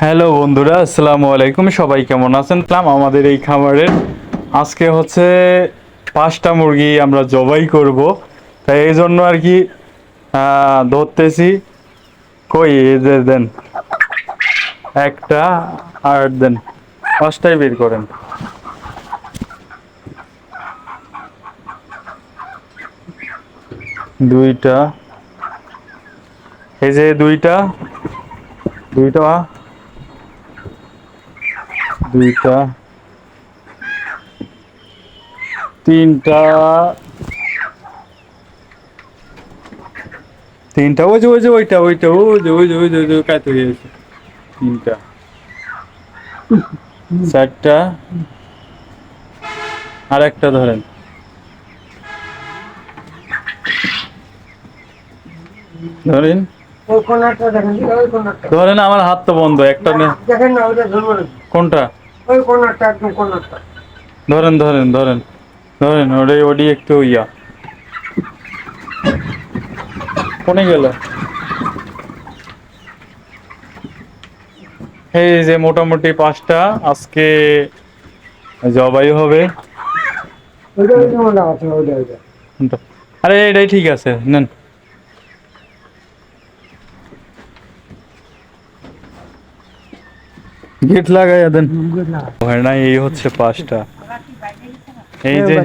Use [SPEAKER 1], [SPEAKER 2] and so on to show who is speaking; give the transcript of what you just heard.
[SPEAKER 1] Hello বন্ধুরা, আসসালামু আলাইকুম। সবাই কেমন আছেন? আমাদের এই খামারের আজকে হচ্ছে 5টা মুরগি আমরা জবাই করব, তাই এই জন্য আর কি ধরতেছি। কই এই যে দেন একটা, আর দেন 5টাই বের করেন। দুইটা, এই যে দুইটা, দুইটা, দুইটা, তিনটা, তিনটা, ওই যে ওই যে ওইটা ওইটা ওই যে ওই যে ওই যে ওই যে কাইতে হয়ে গেছে। তিনটা, চারটা, আর একটা ধরেন। ধরেন,
[SPEAKER 2] ওই কোণারটা দেখেন, ওই কোণারটা
[SPEAKER 1] ধরেন আমার হাত তো বন্ধ, একটা
[SPEAKER 2] দেখেন না, ওইটা ধরবো না।
[SPEAKER 1] কোনটা?
[SPEAKER 2] ওই কোণারটা, একদম কোণারটা।
[SPEAKER 1] ধরেন ধরেন ধরেন ধরেন, ওটাই ওডি একটু ইয়া কোনে গেল। এই যে মোটামুটি 5টা আজকে জবাই হবে।
[SPEAKER 2] ওইটা ওই কোণারটা আছে, ওইটা ওইটা।
[SPEAKER 1] কোনটা? আরে এটাই ঠিক আছে, নেন। গেট লাগাইয়া দেন। হয় না, এই হচ্ছে 5টা। এই যে